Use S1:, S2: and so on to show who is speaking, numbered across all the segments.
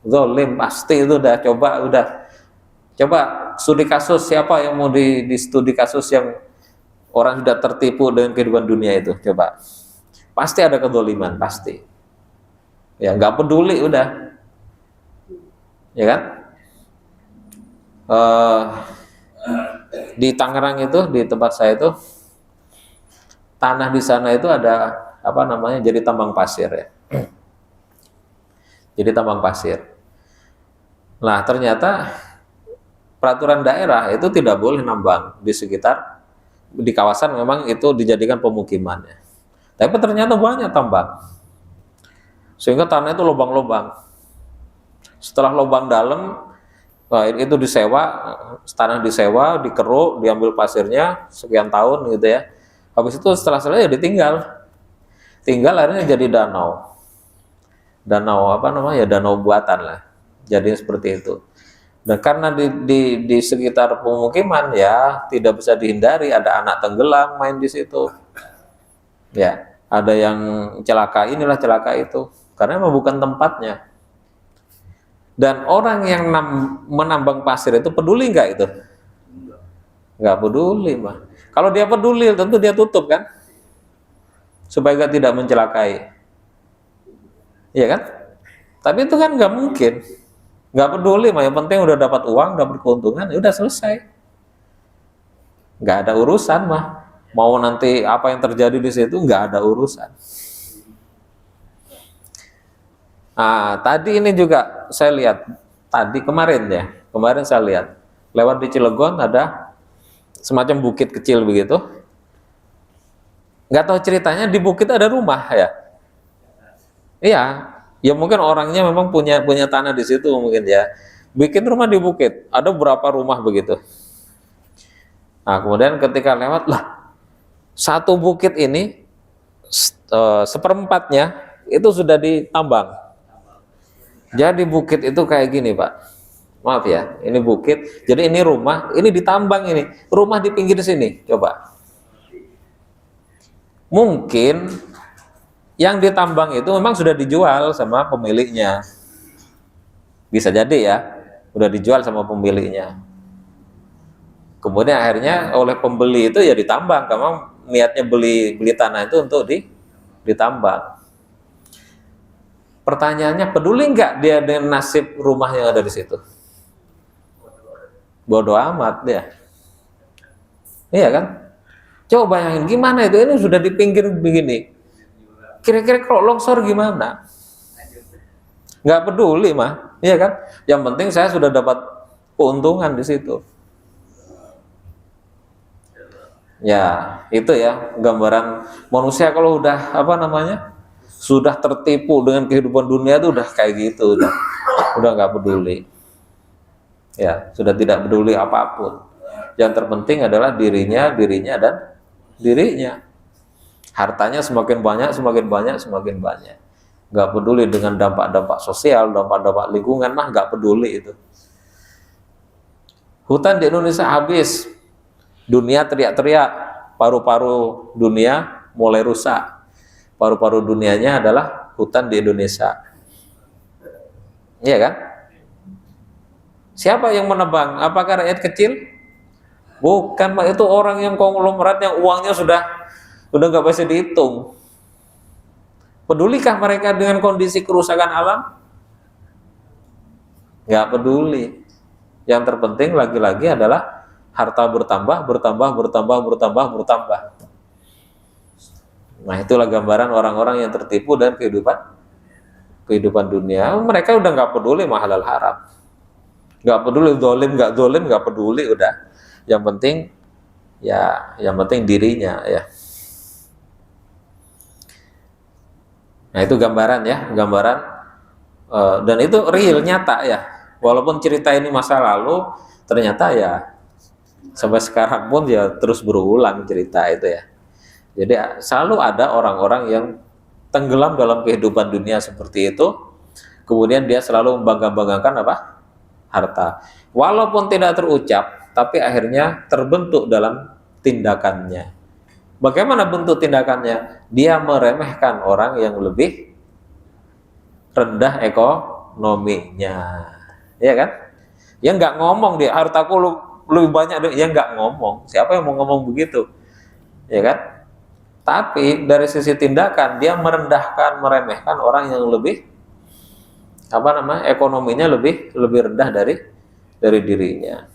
S1: Zolim pasti itu udah. Coba studi kasus, siapa yang mau di studi kasus yang orang sudah tertipu dengan kehidupan dunia itu, coba. Pasti ada kezaliman, pasti. Ya nggak peduli udah, ya kan? Di Tangerang itu, di tempat saya itu, tanah di sana itu ada apa namanya, jadi tambang pasir ya. Jadi tambang pasir. Nah ternyata peraturan daerah itu tidak boleh nambang di sekitar, di kawasan memang itu dijadikan pemukimannya. Tapi ternyata banyak tambang, sehingga tanah itu lubang-lubang. Setelah lubang dalam, itu disewa, tanah disewa, dikeruk, diambil pasirnya sekian tahun gitu ya. Habis itu setelah selesai ya ditinggal, akhirnya jadi danau apa namanya ya, danau buatan lah, jadi seperti itu. Dan karena di sekitar pemukiman ya tidak bisa dihindari, ada anak tenggelam main di situ, ya ada yang celaka inilah celaka itu, karena memang bukan tempatnya. Dan orang yang menambang pasir itu peduli nggak itu? Nggak peduli mah. Kalau dia peduli tentu dia tutup kan, supaya tidak mencelakai, ya kan? Tapi itu kan nggak mungkin, nggak peduli mah. Yang penting udah dapat uang, dapat keuntungan, ya udah selesai. Nggak ada urusan mah. Mau nanti apa yang terjadi di situ nggak ada urusan. Nah, tadi ini juga saya lihat, kemarin saya lihat lewat di Cilegon ada semacam bukit kecil begitu. Nggak tahu ceritanya, di bukit ada rumah ya. Iya, ya mungkin orangnya memang punya tanah di situ mungkin ya. Bikin rumah di bukit, ada berapa rumah begitu. Nah, kemudian ketika lewat lah, satu bukit ini seperempatnya itu sudah ditambang. Jadi bukit itu kayak gini Pak, maaf ya, ini bukit, jadi ini rumah, ini ditambang, ini rumah di pinggir sini. Coba, mungkin yang ditambang itu memang sudah dijual sama pemiliknya, bisa jadi ya, sudah dijual sama pemiliknya. Kemudian akhirnya oleh pembeli itu ya ditambang, karena niatnya beli tanah itu untuk ditambang. Pertanyaannya, peduli nggak dia dengan nasib rumah yang ada di situ? Bodoh amat dia. Iya kan? Coba bayangin gimana itu, ini sudah di pinggir begini. Kira-kira kalau longsor gimana? Nggak peduli mah, iya kan? Yang penting saya sudah dapat keuntungan di situ. Ya, itu ya gambaran manusia kalau udah apa namanya? Sudah tertipu dengan kehidupan dunia itu udah kayak gitu, udah nggak peduli. Ya, sudah tidak peduli apapun. Yang terpenting adalah dirinya dan dirinya. Hartanya semakin banyak, nggak peduli dengan dampak-dampak sosial, dampak-dampak lingkungan mah nggak peduli itu. Hutan di Indonesia habis, dunia teriak-teriak, paru-paru dunia mulai rusak. Paru-paru dunianya adalah hutan di Indonesia. Iya kan? Siapa yang menebang? Apakah rakyat kecil? Bukan, itu orang yang konglomerat yang uangnya sudah nggak bisa dihitung. Pedulikah mereka dengan kondisi kerusakan alam? Nggak peduli. Yang terpenting lagi-lagi adalah harta bertambah. Nah, itulah gambaran orang-orang yang tertipu dan kehidupan dunia. Mereka udah nggak peduli halal haram, nggak peduli dolim nggak peduli, udah. Yang penting dirinya ya. Nah, itu gambaran ya, dan itu real, nyata ya. Walaupun cerita ini masa lalu, ternyata ya sampai sekarang pun ya terus berulang cerita itu ya. Jadi selalu ada orang-orang yang tenggelam dalam kehidupan dunia seperti itu, kemudian dia selalu membangga-banggakan apa? Harta. Walaupun tidak terucap, tapi akhirnya terbentuk dalam tindakannya. Bagaimana bentuk tindakannya? Dia meremehkan orang yang lebih rendah ekonominya, ya kan? Ya nggak ngomong dia hartaku lebih banyak, ya nggak ngomong. Siapa yang mau ngomong begitu, ya kan? Tapi dari sisi tindakan dia merendahkan, meremehkan orang yang lebih ekonominya lebih rendah dari dirinya.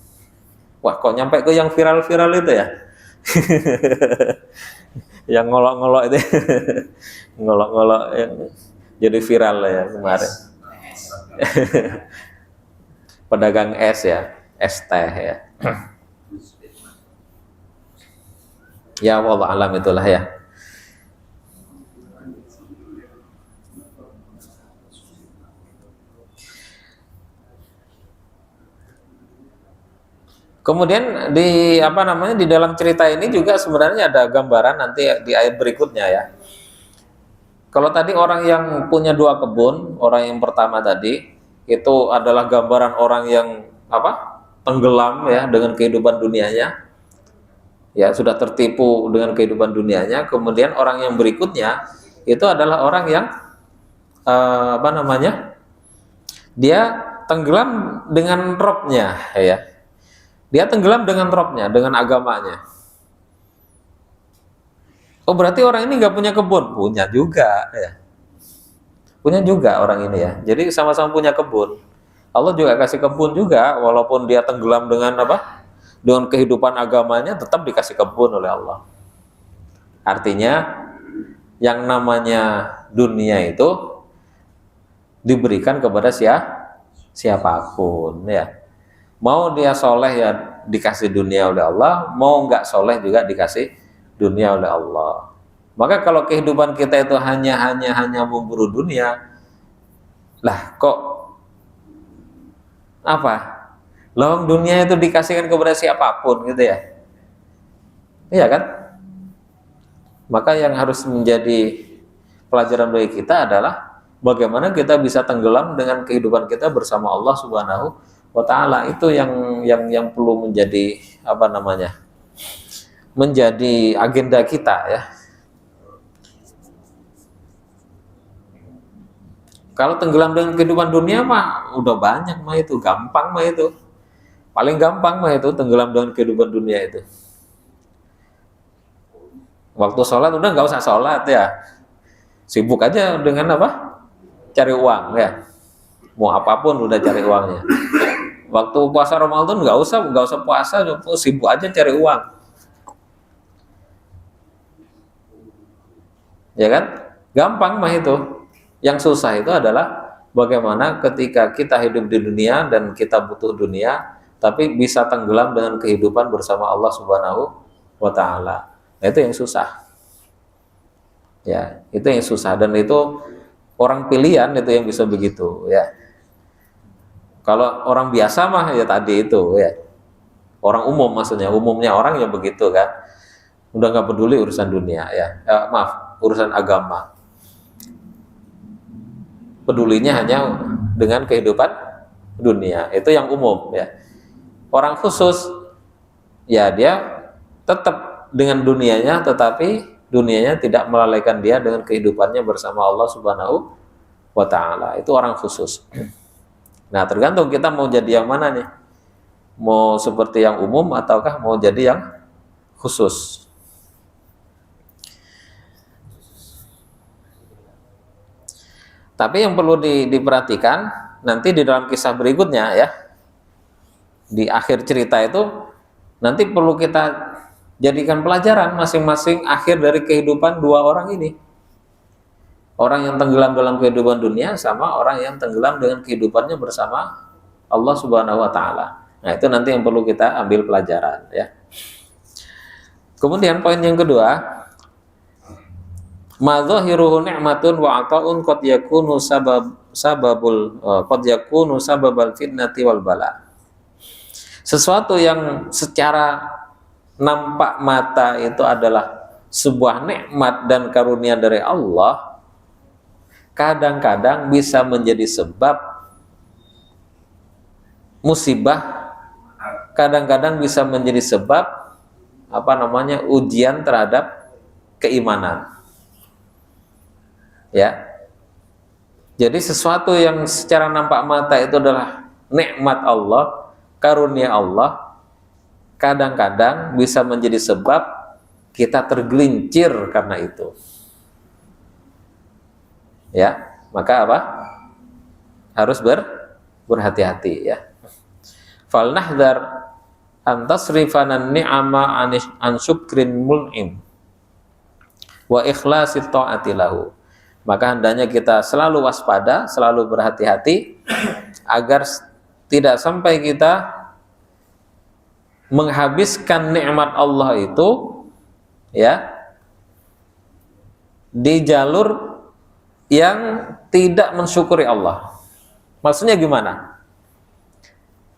S1: Wah, kok nyampe ke yang viral-viral itu ya? Yang ngolok-ngolok itu, ngolok-ngolok yang jadi viral ya kemarin. Pedagang es ya, es teh ya. Ya Allah alam itulah ya. Kemudian di dalam cerita ini juga sebenarnya ada gambaran nanti di ayat berikutnya ya. Kalau tadi orang yang punya 2 kebun, orang yang pertama tadi itu adalah gambaran orang yang tenggelam ya dengan kehidupan dunianya, ya sudah tertipu dengan kehidupan dunianya. Kemudian orang yang berikutnya itu adalah orang yang dia tenggelam dengan robnya ya. Dia tenggelam dengan robnya, dengan agamanya. Oh berarti orang ini nggak punya kebun? Punya juga ya. Punya juga orang ini ya. Jadi sama-sama punya kebun. Allah juga kasih kebun juga, walaupun dia tenggelam dengan dengan kehidupan agamanya, tetap dikasih kebun oleh Allah. Artinya yang namanya dunia itu diberikan kepada siapapun ya. Mau dia soleh ya dikasih dunia oleh Allah, mau nggak soleh juga dikasih dunia oleh Allah. Maka kalau kehidupan kita itu hanya memburu dunia, lah kok Lawang dunia itu dikasihkan kepada siapapun gitu ya. Iya kan? Maka yang harus menjadi pelajaran bagi kita adalah bagaimana kita bisa tenggelam dengan kehidupan kita bersama Allah Subhanahu wa Ta'ala. Itu yang perlu menjadi menjadi agenda kita ya. Kalau tenggelam dengan kehidupan dunia mah udah banyak itu, gampang itu. Paling gampang itu tenggelam dengan kehidupan dunia itu. Waktu sholat udah nggak usah sholat ya. Sibuk aja dengan cari uang ya. Mau apapun udah cari uangnya. Waktu puasa Ramadan nggak usah puasa, sibuk aja cari uang. Ya kan? Gampang itu. Yang susah itu adalah bagaimana ketika kita hidup di dunia dan kita butuh dunia, tapi bisa tenggelam dengan kehidupan bersama Allah Subhanahu wa Ta'ala. Nah, itu yang susah. Ya, itu yang susah, dan itu orang pilihan itu yang bisa begitu ya. Kalau orang biasa mah ya tadi itu ya. Orang umum maksudnya, umumnya orang yang begitu kan. Udah nggak peduli urusan dunia ya. Urusan agama. Pedulinya hanya dengan kehidupan dunia. Itu yang umum ya. Orang khusus ya dia tetap dengan dunianya, tetapi dunianya tidak melalaikan dia dengan kehidupannya bersama Allah Subhanahu wa Ta'ala. Itu orang khusus. Nah, tergantung kita mau jadi yang mana nih. Mau seperti yang umum ataukah mau jadi yang khusus. Tapi yang perlu diperhatikan nanti di dalam kisah berikutnya ya. Di akhir cerita itu nanti perlu kita jadikan pelajaran masing-masing akhir dari kehidupan 2 orang ini. Orang yang tenggelam dalam kehidupan dunia sama orang yang tenggelam dengan kehidupannya bersama Allah Subhanahu wa Ta'ala. Nah, itu nanti yang perlu kita ambil pelajaran ya. Kemudian poin yang kedua, madzahiruhu ni'matun wa ata'un qad yakunu sababal fitnati wal bala. Sesuatu yang secara nampak mata itu adalah sebuah nikmat dan karunia dari Allah, kadang-kadang bisa menjadi sebab musibah, kadang-kadang bisa menjadi sebab ujian terhadap keimanan. Ya. Jadi sesuatu yang secara nampak mata itu adalah nikmat Allah, karunia Allah, kadang-kadang bisa menjadi sebab kita tergelincir karena itu. Ya, maka apa? Harus berhati-hati ya. Fal nahdar an tasrifana ni'ama an syukrin mul'im wa ikhlasi ta'ati lahu. Maka hendaknya kita selalu waspada, selalu berhati-hati agar tidak sampai kita menghabiskan nikmat Allah itu ya di jalur yang tidak mensyukuri Allah. Maksudnya gimana?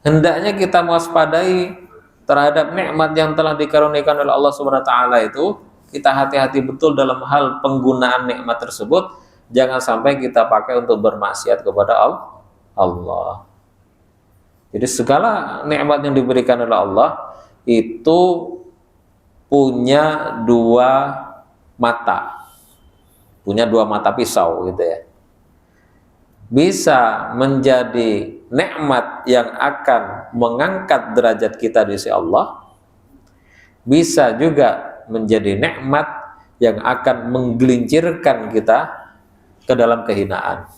S1: Hendaknya kita mewaspadai terhadap nikmat yang telah dikaruniakan oleh Allah Subhanahu wa taala itu, kita hati-hati betul dalam hal penggunaan nikmat tersebut, jangan sampai kita pakai untuk bermaksiat kepada Allah. Jadi segala nikmat yang diberikan oleh Allah itu punya dua mata. Punya dua mata pisau gitu ya. Bisa menjadi nikmat yang akan mengangkat derajat kita di sisi Allah, bisa juga menjadi nikmat yang akan menggelincirkan kita ke dalam kehinaan.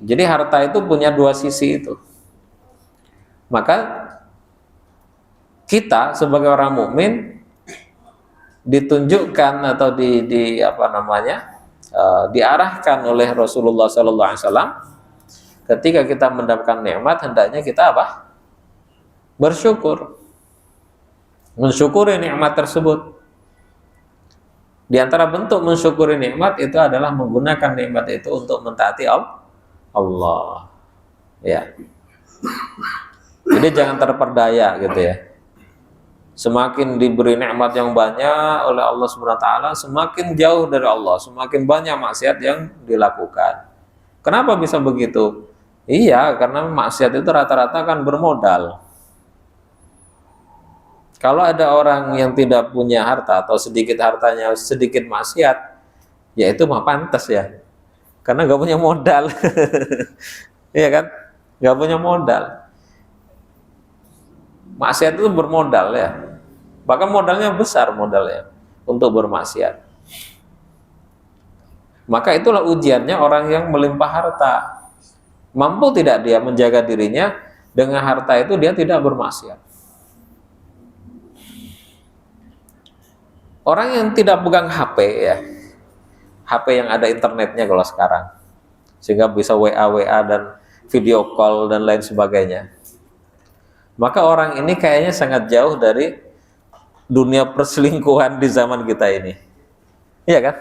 S1: Jadi harta itu punya dua sisi itu. Maka kita sebagai orang mukmin ditunjukkan atau diarahkan oleh Rasulullah SAW ketika kita mendapatkan nikmat, hendaknya kita apa? Bersyukur, mensyukuri nikmat tersebut. Di antara bentuk mensyukuri nikmat itu adalah menggunakan nikmat itu untuk mentaati Allah. Ya. Jadi jangan terperdaya gitu ya. Semakin diberi nikmat yang banyak oleh Allah Subhanahu wa taala, semakin jauh dari Allah, semakin banyak maksiat yang dilakukan. Kenapa bisa begitu? Iya, karena maksiat itu rata-rata kan bermodal. Kalau ada orang yang tidak punya harta atau sedikit hartanya, sedikit maksiat, ya itu mah pantas ya. Karena nggak punya modal. Iya kan? Nggak punya modal. Maksiat itu bermodal ya. Bahkan modalnya besar modalnya untuk bermaksiat. Maka itulah ujiannya orang yang melimpah harta. Mampu tidak dia menjaga dirinya dengan harta itu, dia tidak bermaksiat. Orang yang tidak pegang HP ya, HP yang ada internetnya kalau sekarang, sehingga bisa WA dan video call dan lain sebagainya, maka orang ini kayaknya sangat jauh dari dunia perselingkuhan di zaman kita ini, iya kan?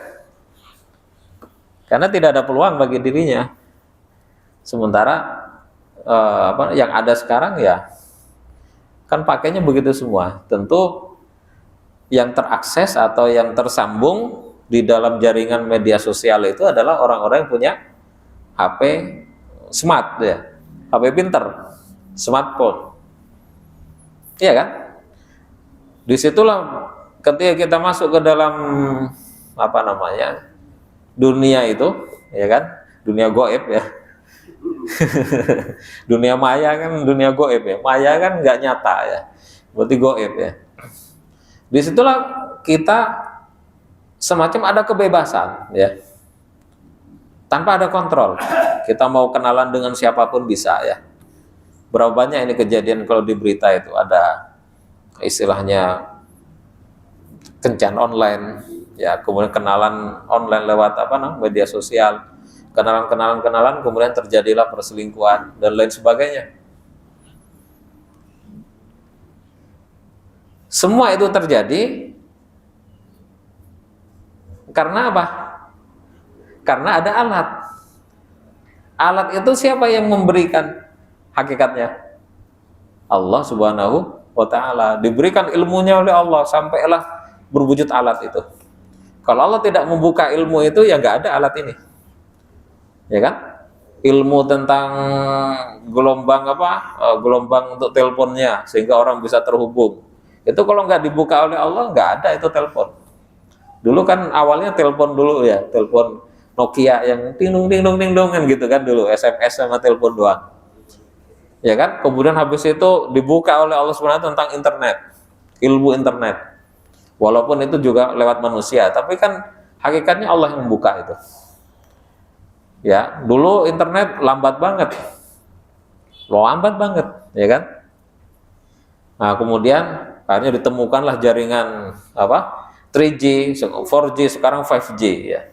S1: Karena tidak ada peluang bagi dirinya. Sementara yang ada sekarang ya kan pakainya begitu semua. Tentu yang terakses atau yang tersambung di dalam jaringan media sosial itu adalah orang-orang yang punya HP smart ya, HP pinter, smartphone, iya kan? Disitulah ketika kita masuk ke dalam dunia itu, ya kan, dunia goib ya. Dunia maya kan dunia goib ya, maya kan nggak nyata ya, berarti goib ya. Disitulah kita semacam ada kebebasan ya, tanpa ada kontrol. Kita mau kenalan dengan siapapun bisa ya. Berapa banyak ini kejadian kalau di berita itu ada istilahnya kencan online ya, kemudian kenalan online lewat media sosial, kenalan kemudian terjadilah perselingkuhan dan lain sebagainya. Semua itu terjadi karena apa? Karena ada alat. Alat itu siapa yang memberikan hakikatnya? Allah Subhanahu wa ta'ala. Diberikan ilmunya oleh Allah sampailah berwujud alat itu. Kalau Allah tidak membuka ilmu itu, ya nggak ada alat ini, ya kan? Ilmu tentang gelombang gelombang untuk teleponnya sehingga orang bisa terhubung, itu kalau nggak dibuka oleh Allah nggak ada itu telepon. Dulu kan awalnya telepon dulu ya, telepon Nokia yang ting dong kan gitu kan dulu, SMS sama telepon doang. Ya kan? Kemudian habis itu dibuka oleh Allah SWT tentang internet, ilmu internet. Walaupun itu juga lewat manusia, tapi kan hakikatnya Allah yang membuka itu. Ya, dulu internet lambat banget. Lambat banget, ya kan? Nah, kemudian akhirnya ditemukanlah jaringan apa? 3G, 4G, sekarang 5G ya.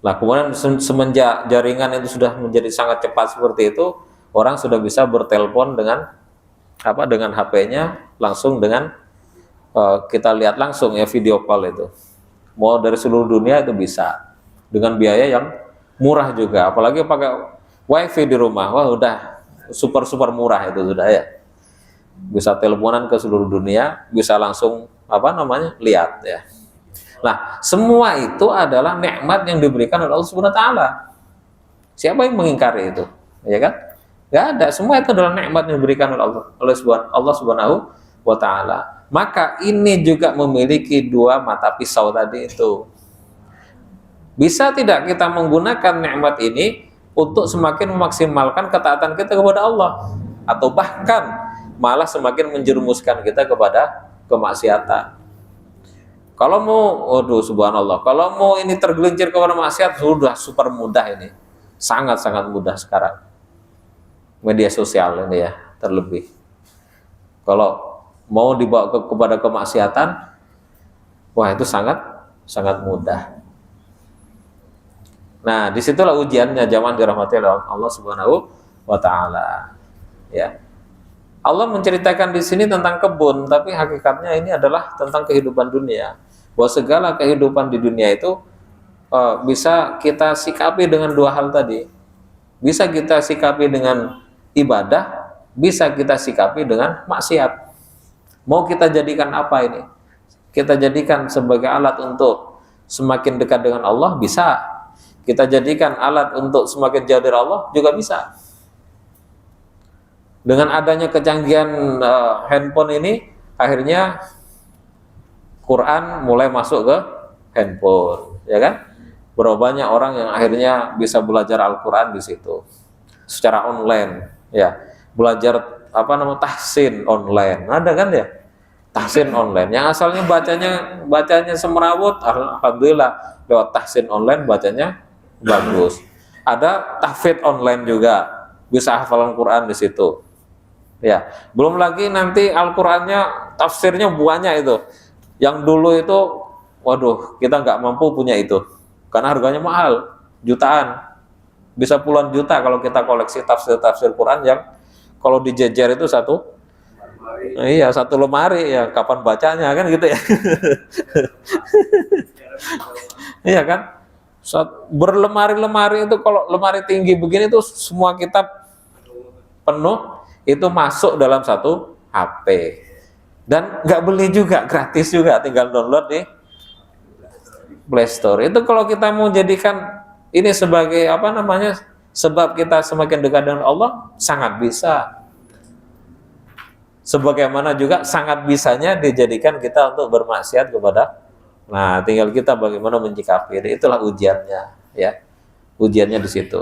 S1: Nah, kemudian semenjak jaringan itu sudah menjadi sangat cepat seperti itu, orang sudah bisa bertelepon dengan apa? Dengan HP-nya langsung dengan kita lihat langsung ya, video call itu. Mau dari seluruh dunia itu bisa dengan biaya yang murah juga, apalagi pakai WiFi di rumah. Wah, udah super murah itu sudah ya. Bisa teleponan ke seluruh dunia, bisa langsung apa namanya? Lihat ya. Nah, semua itu adalah nikmat yang diberikan oleh Allah Subhanahu wa taala. Siapa yang mengingkari itu? Ya kan? Enggak ada. Semua itu adalah nikmat yang diberikan oleh Allah Subhanahu wa taala. Maka ini juga memiliki dua mata pisau tadi itu. Bisa tidak kita menggunakan nikmat ini untuk semakin memaksimalkan ketaatan kita kepada Allah, atau bahkan malah semakin menjerumuskan kita kepada kemaksiatan. Kalau mau, waduh subhanallah, kalau mau ini tergelincir kepada maksiat sudah super mudah ini, sangat mudah sekarang. Media sosial ini ya terlebih. Kalau mau dibawa kepada kemaksiatan, wah itu sangat mudah. Nah, disitulah ujiannya zaman dirahmati oleh Allah Subhanahu wa taala. Ya. Allah menceritakan di sini tentang kebun, tapi hakikatnya ini adalah tentang kehidupan dunia. Bahwa segala kehidupan di dunia itu bisa kita sikapi dengan dua hal tadi. Bisa kita sikapi dengan ibadah, bisa kita sikapi dengan maksiat. Mau kita jadikan apa ini? Kita jadikan sebagai alat untuk semakin dekat dengan Allah, bisa. Kita jadikan alat untuk semakin jauh dari Allah, juga bisa. Dengan adanya kecanggihan handphone ini, akhirnya Quran mulai masuk ke handphone, ya kan? Berapa banyak orang yang akhirnya bisa belajar Al-Quran di situ secara online, ya. Belajar apa namanya, tahsin online, ada kan ya? Tahsin online yang asalnya bacanya semerawut, alhamdulillah lewat tahsin online bacanya bagus. Ada tahfidz online juga, bisa hafalan Quran di situ. Ya, belum lagi nanti Al-Qur'annya tafsirnya banyak itu. Yang dulu itu, waduh, kita nggak mampu punya itu, karena harganya mahal, jutaan, bisa puluhan juta kalau kita koleksi tafsir Quran yang kalau dijejer itu satu lemari ya, kapan bacanya kan gitu ya. Iya kan, berlemari-lemari itu, kalau lemari tinggi begini tuh semua kitab penuh itu masuk dalam satu HP, dan nggak beli juga, gratis juga, tinggal download di Play Store. Itu kalau kita mau jadikan ini sebagai apa namanya, sebab kita semakin dekat dengan Allah, sangat bisa. Sebagaimana juga sangat bisanya dijadikan kita untuk bermaksiat kepada. Nah, tinggal kita bagaimana menyikapi. Itulah ujiannya, ya. Ujiannya di situ.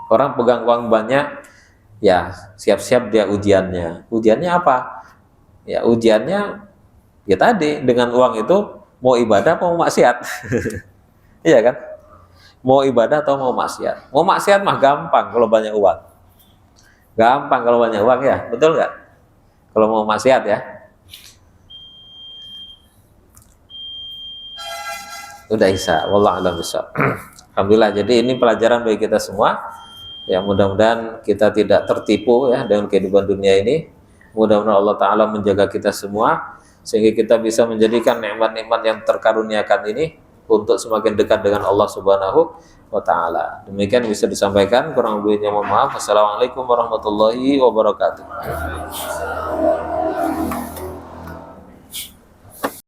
S1: Orang pegang uang banyak, ya siap-siap dia ujiannya. Ujiannya apa? Ya ujiannya ya tadi, dengan uang itu mau ibadah atau mau maksiat. Iya kan? Mau ibadah atau mau maksiat. Mau maksiat mah gampang kalau banyak uang. Gampang kalau banyak uang, ya, betul nggak? Kalau mau maksiat ya. Udah Isa, wallahu a'lam bishawab. Alhamdulillah, jadi ini pelajaran bagi kita semua. Ya, mudah-mudahan kita tidak tertipu ya dengan kehidupan dunia ini. Mudah-mudahan Allah Ta'ala menjaga kita semua, sehingga kita bisa menjadikan nikmat-nikmat yang terkaruniakan ini untuk semakin dekat dengan Allah Subhanahu wa Ta'ala. Demikian bisa disampaikan, kurang lebihnya mohon maaf. Assalamualaikum warahmatullahi wabarakatuh.